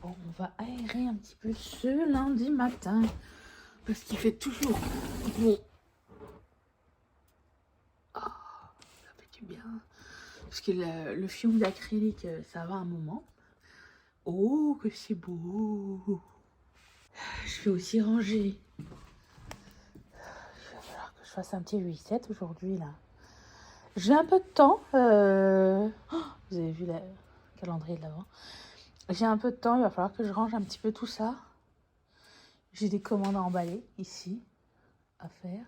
Bon, on va aérer un petit peu ce lundi matin parce qu'il fait toujours bon. Ah, ça fait du bien. Parce que le fioul d'acrylique, ça va un moment. Oh, que c'est beau. Je vais aussi ranger. Il va falloir que je fasse un petit reset aujourd'hui, là. J'ai un peu de temps. Vous avez vu le calendrier de l'avant. J'ai un peu de temps, il va falloir que je range un petit peu tout ça. J'ai des commandes à emballer ici, à faire.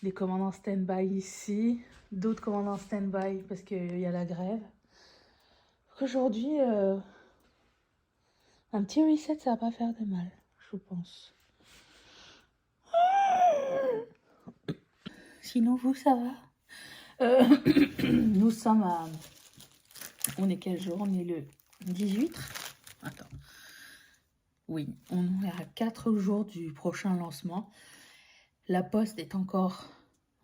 Des commandes en stand-by ici. D'autres commandes en stand-by parce qu'il y a la grève. Aujourd'hui, un petit reset, ça va pas faire de mal, je pense. Sinon, vous, ça va Nous sommes à... On est quel jour? On est le 18. Attends. Oui, on est à 4 jours du prochain lancement. La Poste est encore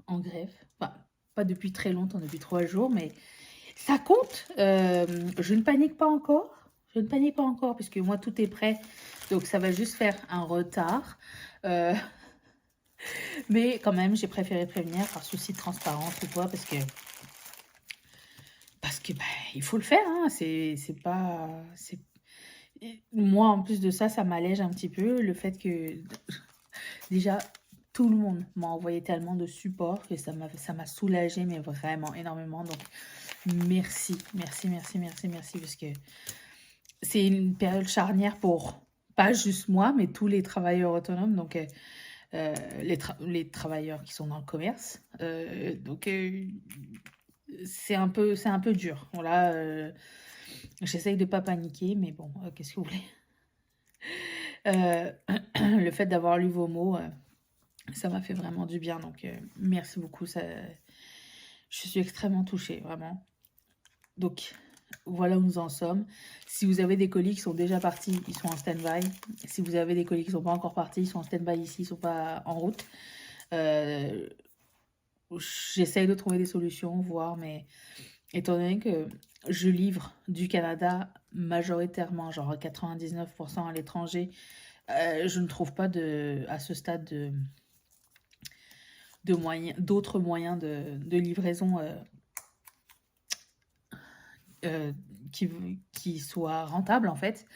en grève. Enfin, pas depuis très longtemps, depuis 3 jours, mais ça compte. Je ne panique pas encore. Je ne panique pas encore puisque moi, tout est prêt. Donc, ça va juste faire un retard. Mais quand même, j'ai préféré prévenir par souci de transparence ou quoi, parce que bah, il faut le faire. Hein. C'est pas... Moi, en plus de ça, ça m'allège un petit peu le fait que déjà, tout le monde m'a envoyé tellement de support que ça m'a soulagé, mais vraiment énormément. Donc, merci, parce que c'est une période charnière pour pas juste moi, mais tous les travailleurs autonomes, donc les travailleurs qui sont dans le commerce. Donc, c'est un peu dur. Voilà, j'essaye de pas paniquer, mais bon, qu'est-ce que vous voulez? Le fait d'avoir lu vos mots, ça m'a fait vraiment du bien. Donc, merci beaucoup. Je suis extrêmement touchée, vraiment. Donc, voilà où nous en sommes. Si vous avez des colis qui sont déjà partis, ils sont en stand-by. Si vous avez des colis qui ne sont pas encore partis, ils sont en stand-by ici, ils ne sont pas en route. J'essaye de trouver des solutions, voir, mais étant donné que je livre du Canada majoritairement, genre 99% à l'étranger, je ne trouve pas à ce stade d'autres moyens de livraison qui soient rentables en fait.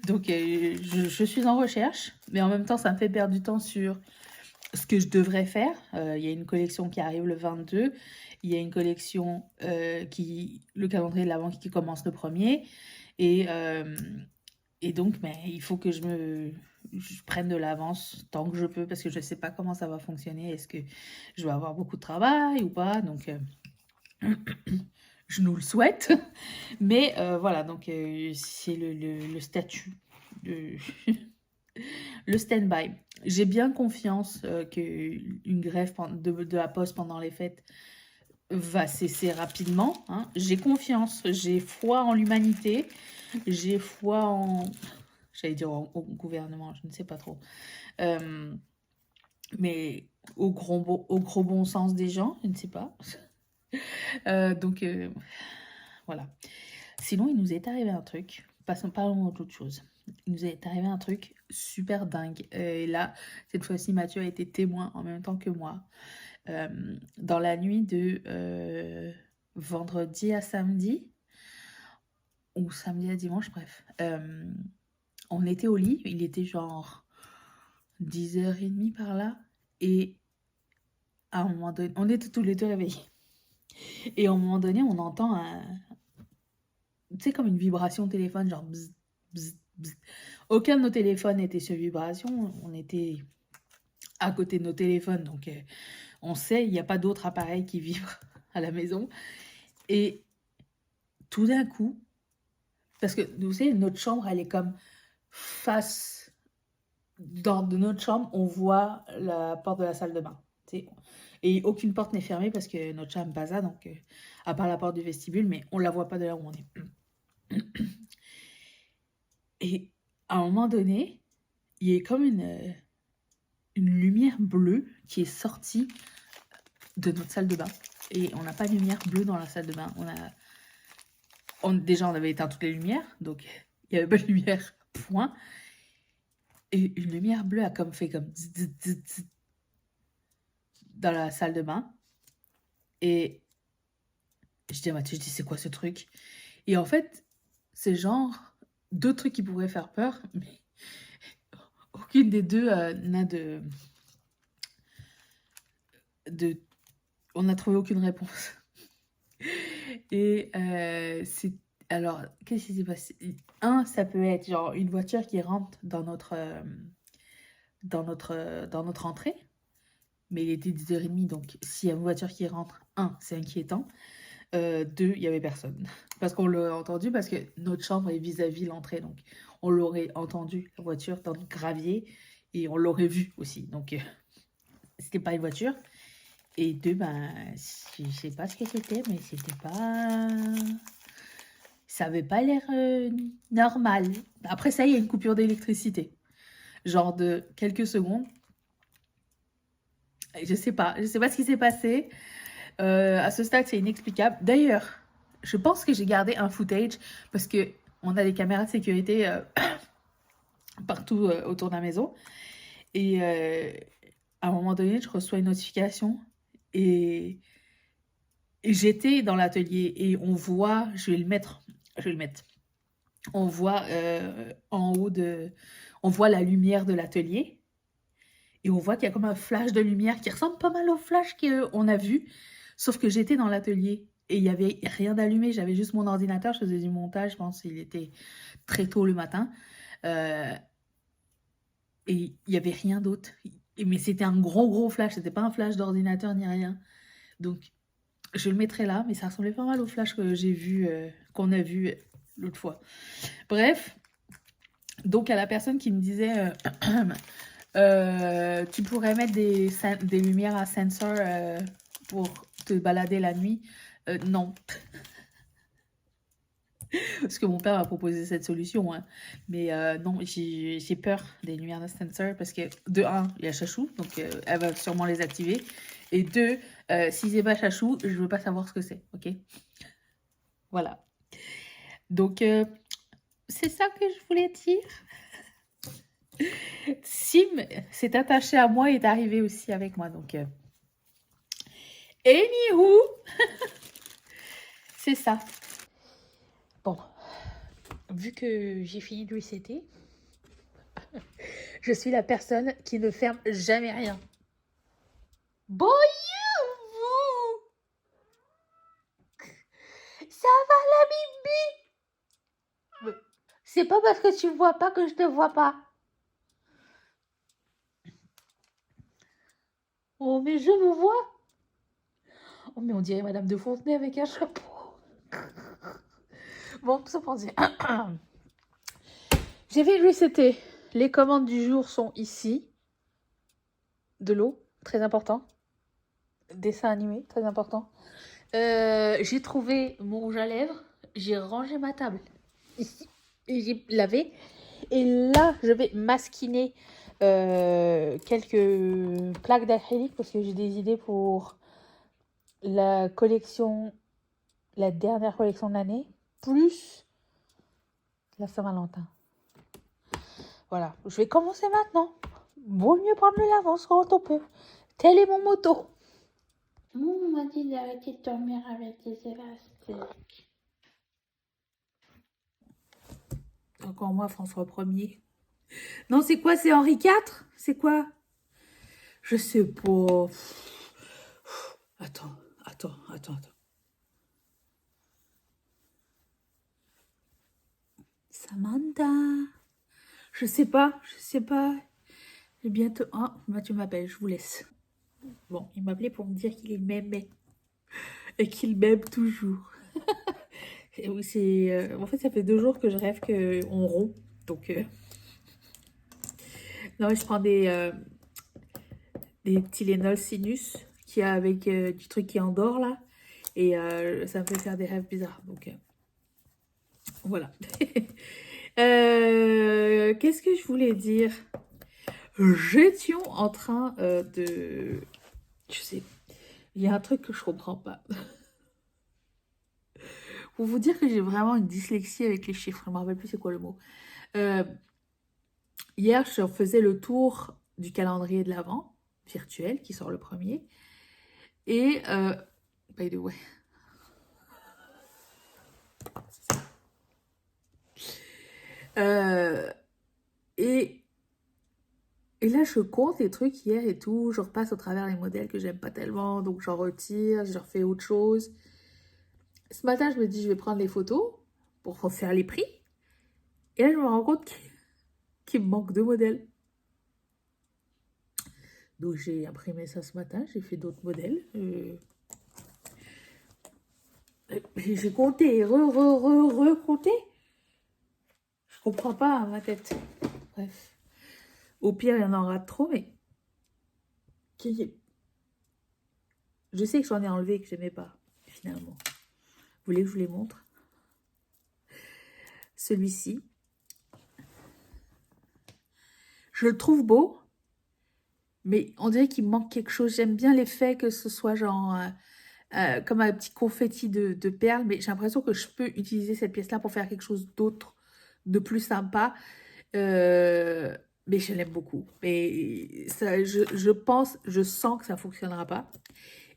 Donc je suis en recherche, mais en même temps ça me fait perdre du temps sur ce que je devrais faire. Il y a une collection qui arrive le 22. Il y a une collection le calendrier de l'Avent qui commence le 1er. Et donc, il faut que je prenne de l'avance tant que je peux parce que je ne sais pas comment ça va fonctionner. Est-ce que je vais avoir beaucoup de travail ou pas? Donc, je nous le souhaite. Mais voilà, donc c'est le statut de... Le stand-by. J'ai bien confiance qu'une grève de la Poste pendant les fêtes va cesser rapidement. Hein. J'ai confiance, j'ai foi en l'humanité, j'ai foi en... J'allais dire au gouvernement, je ne sais pas trop. Mais au gros bon sens des gens, je ne sais pas. Donc, voilà. Sinon, il nous est arrivé un truc. Parlons d'autre chose. Il nous est arrivé un truc super dingue. Et là, cette fois-ci, Mathieu a été témoin en même temps que moi. Dans la nuit de vendredi à samedi, ou samedi à dimanche, bref. On était au lit, il était genre 10h30 par là. Et à un moment donné, on était tous les deux réveillés. Et à un moment donné, on entend tu sais, comme une vibration de téléphone, genre bzz, bzz, bzz. Aucun de nos téléphones n'était sur vibration. On était à côté de nos téléphones, donc on sait, il n'y a pas d'autres appareils qui vibrent à la maison. Et tout d'un coup, parce que vous savez, notre chambre, elle est comme face. De notre chambre, on voit la porte de la salle de bain. T'sais. Et aucune porte n'est fermée parce que notre chambre n'est pas ça, donc à part la porte du vestibule, mais on ne la voit pas de là où on est. Et à un moment donné, il y a comme une lumière bleue qui est sortie de notre salle de bain. Et on n'a pas de lumière bleue dans la salle de bain. déjà, on avait éteint toutes les lumières, donc il n'y avait pas de lumière, point. Et une lumière bleue a comme fait comme zzz, zzz, zzz, zzz dans la salle de bain. Et je dis à Mathieu, je dis, c'est quoi ce truc? Et en fait, c'est genre deux trucs qui pourraient faire peur, mais aucune des deux n'a de... On n'a trouvé aucune réponse. Et c'est... Alors, qu'est-ce qui s'est passé? Ça peut être genre une voiture qui rentre dans notre entrée. Mais il était 10h30, donc s'il y a une voiture qui rentre, c'est inquiétant. Deux, il n'y avait personne. Parce qu'on l'a entendu, parce que notre chambre est vis-à-vis l'entrée, donc on l'aurait entendu, la voiture, dans le gravier, et on l'aurait vu aussi. Donc, c'était pas une voiture. Et deux, ben, je sais pas ce que c'était, mais c'était pas... Ça avait pas l'air normal. Après ça, il y a une coupure d'électricité. Genre de quelques secondes. Je sais pas ce qui s'est passé. À ce stade, c'est inexplicable. D'ailleurs, je pense que j'ai gardé un footage parce que on a des caméras de sécurité partout autour de la maison. Et à un moment donné, je reçois une notification et j'étais dans l'atelier et on voit, je vais le mettre. On voit en haut on voit la lumière de l'atelier et on voit qu'il y a comme un flash de lumière qui ressemble pas mal au flash qu'on a vu, sauf que j'étais dans l'atelier et il y avait rien d'allumé, j'avais juste mon ordinateur, je faisais du montage, je pense qu'il était très tôt le matin et il y avait rien d'autre. Mais c'était un gros flash, c'était pas un flash d'ordinateur ni rien. Donc je le mettrai là, mais ça ressemblait pas mal au flash que j'ai vu, qu'on a vu l'autre fois. Bref, donc à la personne qui me disait tu pourrais mettre des lumières à sensor pour te balader la nuit. Non. Parce que mon père m'a proposé cette solution. Hein. Mais non, j'ai peur des lumières de sensor parce que, de un, il y a Chachou, donc elle va sûrement les activer. Et deux, si c'est pas Chachou, je veux pas savoir ce que c'est. Ok? Voilà. Donc, c'est ça que je voulais dire. Sim s'est attaché à moi et est arrivé aussi avec moi. Donc, anywho, c'est ça. Bon, vu que j'ai fini de resetter, je suis la personne qui ne ferme jamais rien. Bonjour, ça va la bibi? C'est pas parce que tu me vois pas que je te vois pas. Oh, mais je vous vois. Oh, mais on dirait Madame de Fontenay avec un chapeau. Bon, ça pour dire. J'ai fait resetter. Les commandes du jour sont ici. De l'eau, très important. Dessin animé, très important. J'ai trouvé mon rouge à lèvres. J'ai rangé ma table ici. Et j'ai lavé. Et là, je vais masquiner quelques plaques d'acrylique parce que j'ai des idées pour la collection, la dernière collection de l'année, plus la Saint-Valentin. Voilà, je vais commencer maintenant. Vaut mieux prendre de l'avance quand on peut. Tel est mon motto. On m'a dit d'arrêter de dormir avec des élastiques. Encore moi, François 1er. Non, c'est quoi? C'est Henri IV? C'est quoi? Je sais pas. Attends. Samantha. Je sais pas. J'ai bientôt... Oh, Mathieu m'appelle, je vous laisse. Bon, il m'appelait pour me dire qu'il m'aimait. Et qu'il m'aime toujours. Et oui, en fait, ça fait 2 jours que je rêve qu'on rompt. Donc, non, je prends des Tylenol sinus qu'il y a avec du truc qui endort là. Et ça me fait faire des rêves bizarres. Donc, voilà. Qu'est-ce que je voulais dire? J'étais en train de... Je sais, il y a un truc que je comprends pas. Pour vous dire que j'ai vraiment une dyslexie avec les chiffres, je ne me rappelle plus c'est quoi le mot. Euh, Hier, je faisais le tour du calendrier de l'Avent virtuel qui sort le premier. Et, by the way, euh, et, et là, je compte les trucs hier et tout. Je repasse au travers les modèles que j'aime pas tellement. Donc, j'en retire, je refais autre chose. Ce matin, je me dis, je vais prendre les photos pour refaire les prix. Et là, je me rends compte qu'il me manque 2 modèles. Donc, j'ai imprimé ça ce matin. J'ai fait d'autres modèles. J'ai compté, recompté. Je comprends pas à ma tête. Bref. Au pire, il y en aura trop, mais je sais que j'en ai enlevé que j'aimais pas, finalement. Vous voulez que je vous les montre? Celui-ci. Je le trouve beau, mais on dirait qu'il me manque quelque chose. J'aime bien l'effet que ce soit genre comme un petit confetti de perles, mais j'ai l'impression que je peux utiliser cette pièce-là pour faire quelque chose d'autre, de plus sympa. Mais je l'aime beaucoup. Mais ça, je pense, je sens que ça ne fonctionnera pas.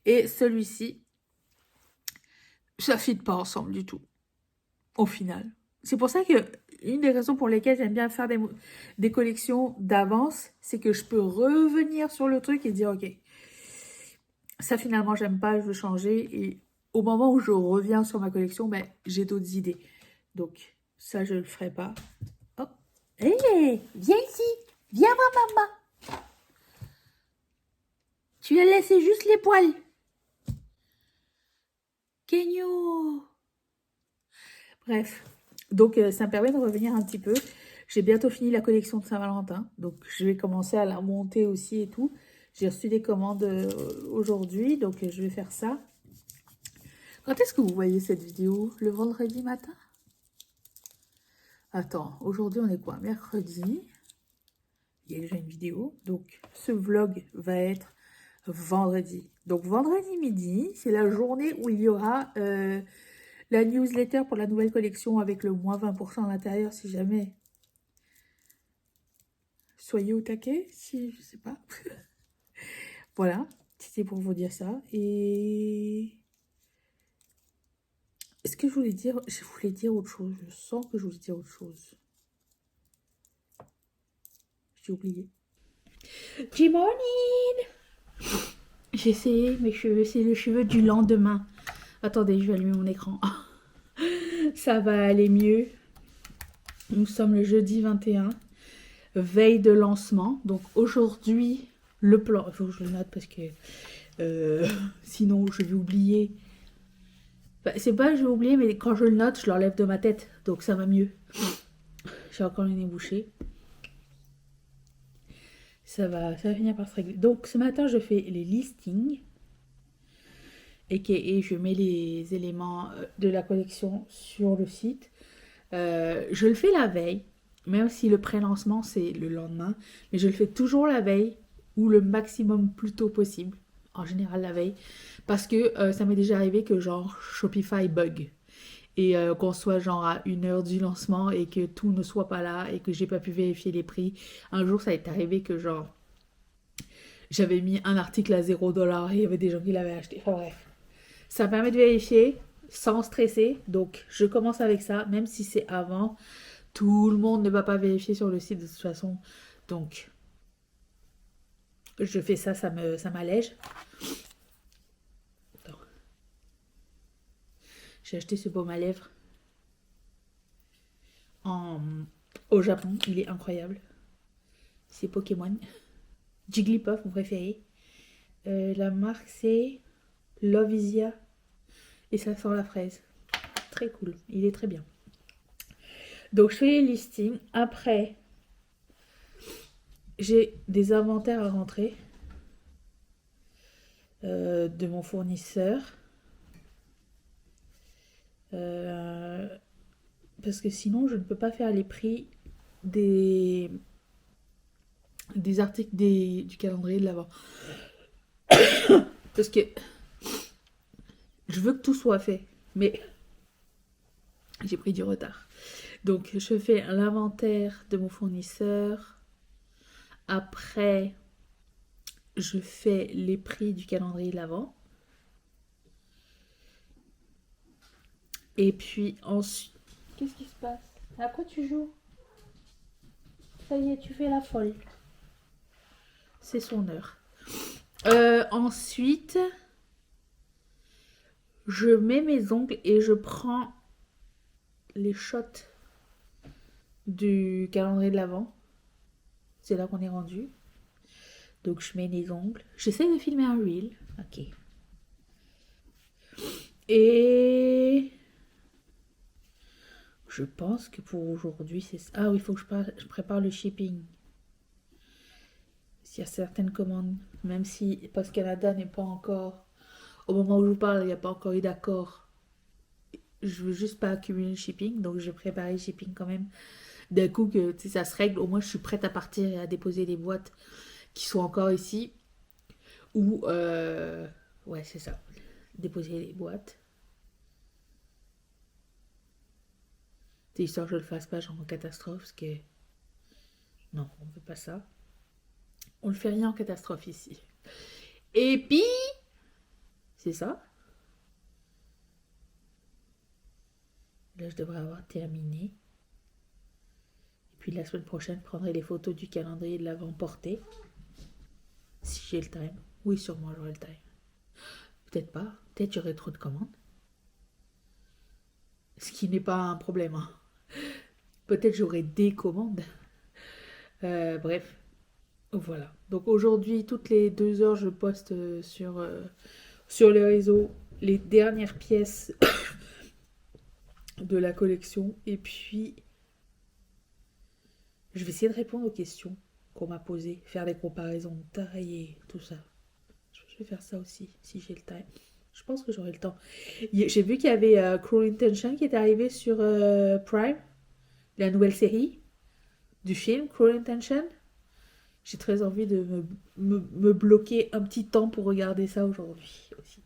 Et celui-ci, ça ne fit pas ensemble du tout, au final. C'est pour ça que une des raisons pour lesquelles j'aime bien faire des collections d'avance, c'est que je peux revenir sur le truc et dire, ok, ça finalement j'aime pas, je veux changer. Et au moment où je reviens sur ma collection, ben, j'ai d'autres idées. Donc ça, je ne le ferai pas. Oh, hé, viens ici, viens voir maman. Tu as laissé juste les poils. Kenyo. Bref, donc ça me permet de revenir un petit peu. J'ai bientôt fini la collection de Saint-Valentin, donc je vais commencer à la monter aussi et tout. J'ai reçu des commandes aujourd'hui, donc je vais faire ça. Quand est-ce que vous voyez cette vidéo? Le vendredi matin? Attends, aujourd'hui on est quoi? Mercredi. Il y a déjà une vidéo, donc ce vlog va être vendredi. Donc vendredi midi, c'est la journée où il y aura la newsletter pour la nouvelle collection avec le moins 20% à l'intérieur si jamais. Soyez au taquet, si je sais pas. Voilà, c'était pour vous dire ça. Et est-ce que je voulais dire autre chose? Je sens que je voulais dire autre chose. J'ai oublié. Good morning! J'ai essayé mes cheveux, c'est le cheveu du lendemain. Attendez, je vais allumer mon écran. Ça va aller mieux. Nous sommes le jeudi 21, veille de lancement. Donc aujourd'hui, le plan, il faut que je le note parce que sinon je vais oublier. Enfin, c'est pas que je vais oublier, mais quand je le note, je l'enlève de ma tête. Donc ça va mieux. J'ai encore le nez bouché. Ça va finir par se régler. Donc ce matin, je fais les listings. Et je mets les éléments de la collection sur le site. Je le fais la veille, même si le pré-lancement c'est le lendemain, mais je le fais toujours la veille ou le maximum plus tôt possible, en général la veille, parce que ça m'est déjà arrivé que genre Shopify bug et qu'on soit genre à 1 heure du lancement et que tout ne soit pas là et que j'ai pas pu vérifier les prix. Un jour ça est arrivé que genre j'avais mis un article à 0$ et il y avait des gens qui l'avaient acheté. Enfin bref. Ça permet de vérifier sans stresser. Donc, je commence avec ça, même si c'est avant. Tout le monde ne va pas vérifier sur le site de toute façon. Donc, je fais ça, ça m'allège. J'ai acheté ce baume à lèvres au Japon. Il est incroyable. C'est Pokémon. Jigglypuff, mon préféré. La marque, c'est Lovisia. Et ça sent la fraise. Très cool. Il est très bien. Donc, je fais les listings. Après, j'ai des inventaires à rentrer de mon fournisseur. Parce que sinon, je ne peux pas faire les prix des articles du calendrier de l'Avent. Parce que je veux que tout soit fait. Mais J'ai pris du retard. Donc, je fais l'inventaire de mon fournisseur. Après, je fais les prix du calendrier de l'Avent. Et puis ensuite... Qu'est-ce qui se passe? À quoi tu joues? Ça y est, tu fais la folle. C'est son heure. Ensuite, je mets mes ongles et je prends les shots du calendrier de l'Avent. C'est là qu'on est rendu. Donc je mets les ongles. J'essaie de filmer un reel. Ok. Et je pense que pour aujourd'hui, c'est ça. Ah oui, il faut que je prépare le shipping. S'il y a certaines commandes, même si Post Canada n'est pas encore... Au moment où je vous parle, il n'y a pas encore eu d'accord. Je veux juste pas accumuler le shipping, donc je vais préparer le shipping quand même. D'un coup, que ça se règle, au moins je suis prête à partir et à déposer les boîtes qui sont encore ici. Ou, ouais, c'est ça. Déposer les boîtes. C'est histoire que je le fasse pas, genre en catastrophe, parce que... Non, on ne veut pas ça. On le fait rien en catastrophe ici. Et puis, c'est ça. Là, je devrais avoir terminé. Et puis la semaine prochaine, je prendrai les photos du calendrier de l'avant porté. Si j'ai le time. Oui, sûrement, j'aurai le time. Peut-être pas. Peut-être j'aurai trop de commandes. Ce qui n'est pas un problème. Hein. Peut-être j'aurai des commandes. Bref. Voilà. Donc aujourd'hui, toutes les 2 heures, je poste sur les réseaux les dernières pièces de la collection. Et puis, je vais essayer de répondre aux questions qu'on m'a posées, faire des comparaisons de taille et tout ça. Je vais faire ça aussi, si j'ai le temps. Je pense que j'aurai le temps. J'ai vu qu'il y avait Cruel Intention qui est arrivé sur Prime, la nouvelle série du film Cruel Intention. J'ai très envie de me bloquer un petit temps pour regarder ça aujourd'hui aussi.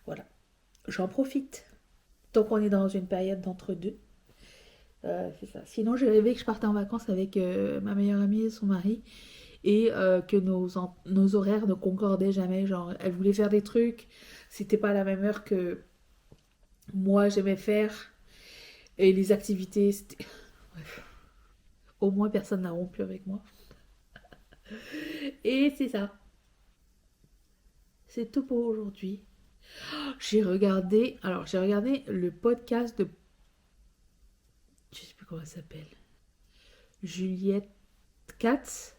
Voilà. J'en profite. Tant qu'on est dans une période d'entre-deux. C'est ça. Sinon, j'ai rêvé que je partais en vacances avec ma meilleure amie et son mari. Et que nos horaires ne concordaient jamais. Genre, elle voulait faire des trucs. C'était pas à la même heure que moi j'aimais faire. Et les activités, c'était... Bref. Au moins, personne n'a rompu avec moi. Et c'est ça. C'est tout pour aujourd'hui. J'ai regardé le podcast de... Je sais plus comment ça s'appelle. Juliette Katz.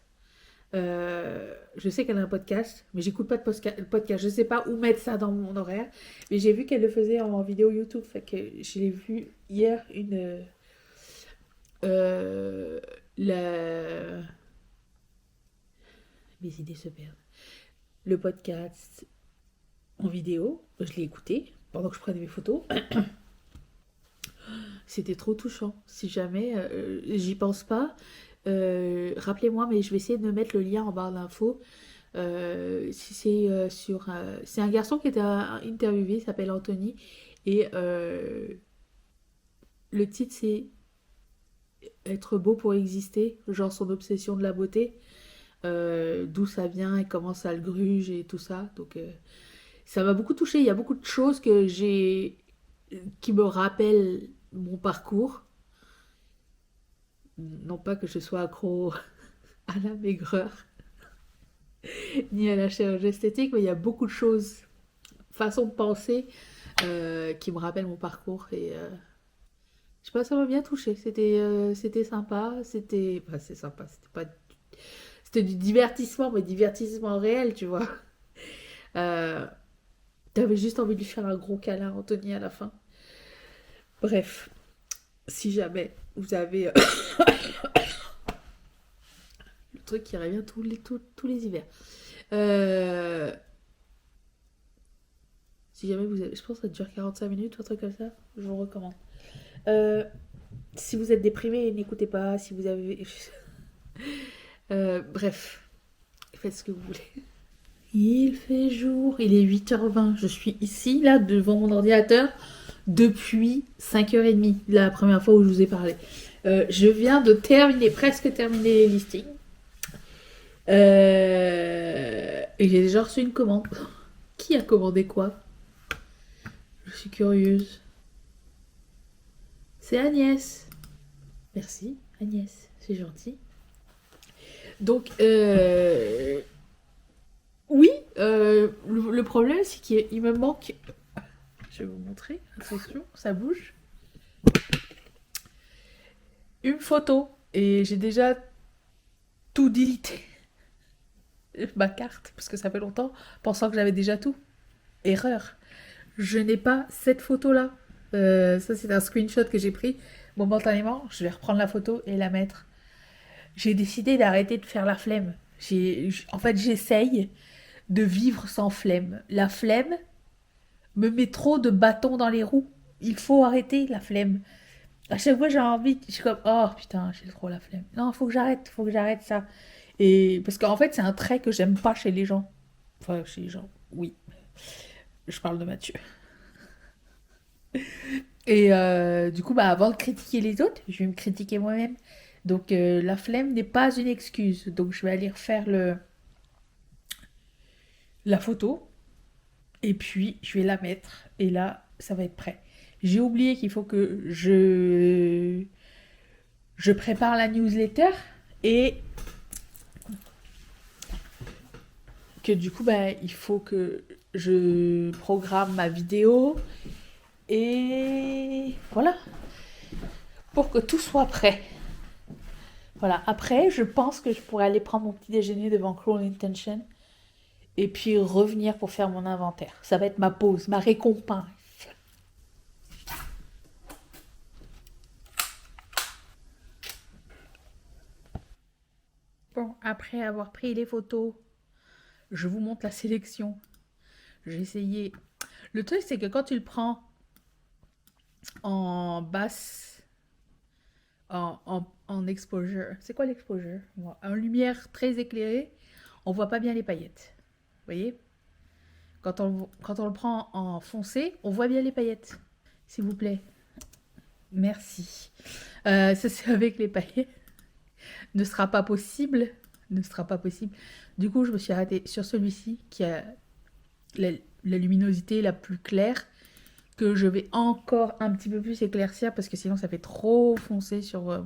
Je sais qu'elle a un podcast, mais j'écoute pas de podcast. Je sais pas où mettre ça dans mon horaire. Mais j'ai vu qu'elle le faisait en vidéo YouTube. Fait que je l'ai vu hier la... Mes idées se perdent. Le podcast en vidéo, je l'ai écouté pendant que je prenais mes photos. C'était trop touchant. Si jamais j'y pense pas, rappelez-moi, mais je vais essayer de me mettre le lien en barre d'infos. Si c'est c'est un garçon qui était interviewé, il s'appelle Anthony. Et le titre, c'est Être beau pour exister, genre son obsession de la beauté. D'où ça vient et comment ça le gruge et tout ça. Donc ça m'a beaucoup touché. Il y a beaucoup de choses qui me rappellent mon parcours. Non pas que je sois accro à la maigreur ni à la chirurgie esthétique, mais il y a beaucoup de choses, façons de penser qui me rappellent mon parcours. Et je sais pas, ça m'a bien touché. C'était sympa. C'est sympa. C'était du divertissement, mais divertissement réel, tu vois. Euh, T'avais juste envie de lui faire un gros câlin, Anthony, à la fin. Bref, si jamais vous avez le truc qui revient tous les hivers. Si jamais vous avez... Je pense que ça dure 45 minutes ou un truc comme ça. Je vous recommande. Si vous êtes déprimé, n'écoutez pas. Si vous avez... bref, faites ce que vous voulez. Il fait jour, il est 8h20. Je suis ici, là, devant mon ordinateur. depuis 5h30, la première fois où je vous ai parlé. Je viens de presque terminer les listings. Et j'ai déjà reçu une commande. Qui a commandé quoi? Je suis curieuse. C'est Agnès. Merci, Agnès. C'est gentil. Donc, oui, le problème, c'est qu'il me manque... Je vais vous montrer. Attention, ça bouge. Une photo. Et j'ai déjà tout délité. Ma carte, parce que ça fait longtemps, pensant que j'avais déjà tout. Erreur. Je n'ai pas cette photo-là. Ça, c'est un screenshot que j'ai pris momentanément. Je vais reprendre la photo et la mettre. J'ai décidé d'arrêter de faire la flemme. En fait, j'essaye de vivre sans flemme. La flemme me met trop de bâtons dans les roues. Il faut arrêter la flemme. À chaque fois, j'ai envie, je suis comme, oh putain, j'ai trop la flemme. Non, faut que j'arrête ça. Et parce qu'en fait, c'est un trait que j'aime pas chez les gens. Enfin, chez les gens, oui. Je parle de Mathieu. Et du coup, bah, avant de critiquer les autres, je vais me critiquer moi-même. Donc, la flemme n'est pas une excuse. Donc, je vais aller refaire la photo. Et puis, je vais la mettre. Et là, ça va être prêt. J'ai oublié qu'il faut que je prépare la newsletter. Et que du coup, bah, il faut que je programme ma vidéo. Et voilà. Pour que tout soit prêt. Voilà. Après, je pense que je pourrais aller prendre mon petit déjeuner devant Cruel Intention. Et puis revenir pour faire mon inventaire. Ça va être ma pause, ma récompense. Bon, après avoir pris les photos, je vous montre la sélection. J'ai essayé. Le truc, c'est que quand tu le prends en basse, en exposure, c'est quoi l'exposure? En lumière très éclairée, on voit pas bien les paillettes. Vous voyez? Quand on le prend en foncé, on voit bien les paillettes. S'il vous plaît. Merci. Ça, c'est avec les paillettes. Ne sera pas possible. Ne sera pas possible. Du coup, je me suis arrêtée sur celui-ci qui a la luminosité la plus claire, que je vais encore un petit peu plus éclaircir parce que sinon ça fait trop foncé sur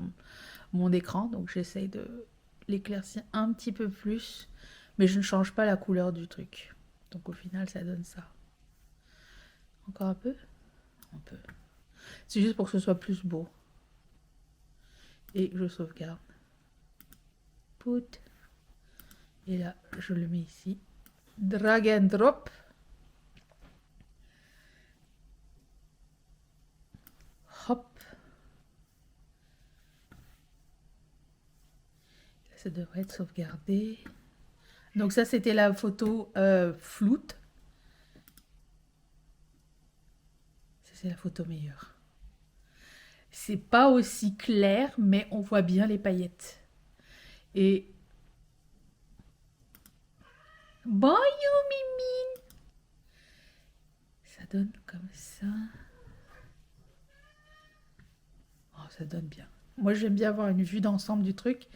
mon écran. Donc j'essaye de l'éclaircir un petit peu plus, mais je ne change pas la couleur du truc. Donc au final, ça donne ça. Encore un peu? Un peu. C'est juste pour que ce soit plus beau. Et je sauvegarde. Put. Et là, je le mets ici. Drag and drop. Hop. Ça devrait être sauvegardé. Donc ça, c'était la photo floute. Ça, c'est la photo meilleure. C'est pas aussi clair, mais on voit bien les paillettes. Et... Bon, Mimi! Ça donne comme ça. Oh, ça donne bien. Moi, j'aime bien avoir une vue d'ensemble du truc.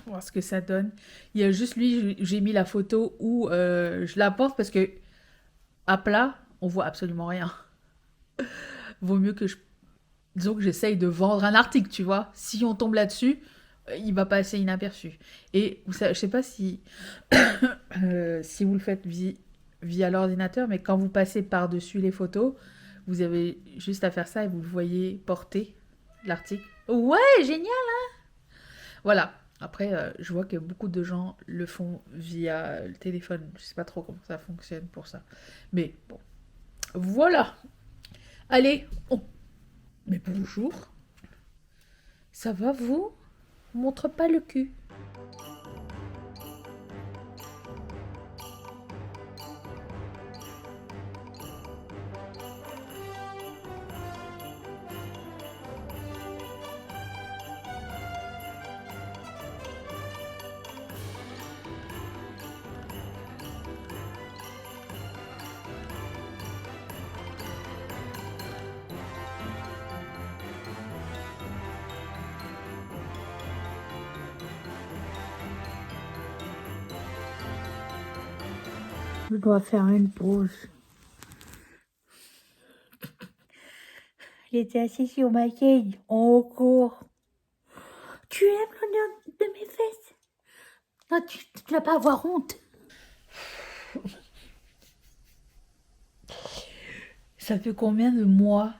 Voir ce que ça donne. Il y a juste lui, j'ai mis la photo où je la porte parce que à plat, on voit absolument rien. Vaut mieux que disons que j'essaye de vendre un article, tu vois. Si on tombe là-dessus, il va passer inaperçu. Et je sais pas si si vous le faites via l'ordinateur, mais quand vous passez par-dessus les photos, vous avez juste à faire ça et vous le voyez porter l'article. Ouais, génial, hein? Voilà. Après, je vois que beaucoup de gens le font via le téléphone. Je sais pas trop comment ça fonctionne pour ça. Mais bon. Voilà. Allez. Mais bonjour. Ça va, vous? Montre pas le cul. Je dois faire une pause. J'étais assise sur ma chaise, en cours. Tu aimes l'odeur de mes fesses? Non, tu ne vas pas avoir honte. Ça fait combien de mois?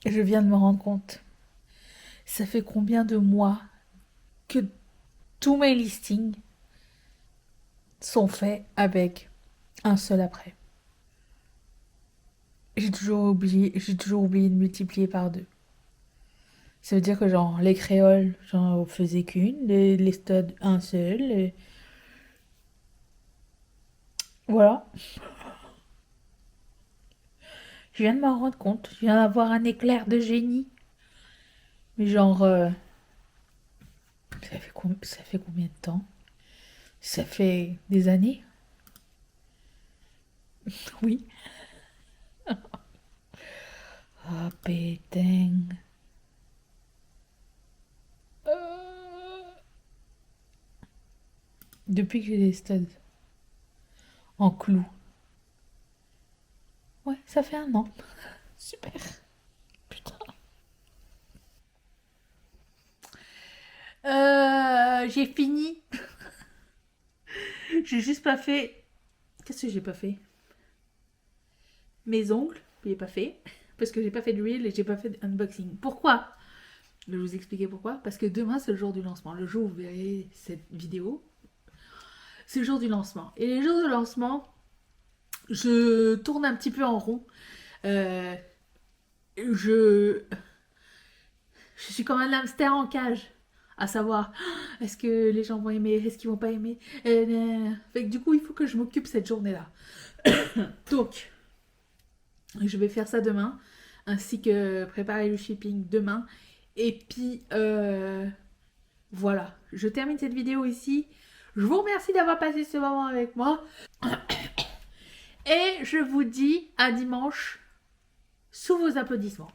Je viens de me rendre compte. Ça fait combien de mois que tous mes listings sont faits avec un seul après? J'ai toujours oublié de multiplier par 2. Ça veut dire que genre les créoles, j'en faisais qu'une, les studs un seul. Voilà. Je viens de m'en rendre compte. Je viens d'avoir un éclair de génie. Mais genre, ça fait combien de temps? Ça fait des années? Oui. Ah, pétain. Depuis que j'ai des studs en clou. Ouais, ça fait 1 an. Super. Putain. J'ai fini. J'ai juste pas fait. Qu'est-ce que j'ai pas fait? Mes ongles, j'ai pas fait. Parce que j'ai pas fait de reel et j'ai pas fait d'unboxing. Pourquoi? Je vais vous expliquer pourquoi. Parce que demain, c'est le jour du lancement. Le jour où vous verrez cette vidéo, c'est le jour du lancement. Et les jours de lancement, je tourne un petit peu en rond. Euh, je suis comme un hamster en cage. À savoir, est-ce que les gens vont aimer, est-ce qu'ils vont pas aimer. Fait que du coup, il faut que je m'occupe cette journée-là. Donc, je vais faire ça demain, ainsi que préparer le shipping demain. Et puis, voilà, je termine cette vidéo ici. Je vous remercie d'avoir passé ce moment avec moi. Et je vous dis à dimanche sous vos applaudissements.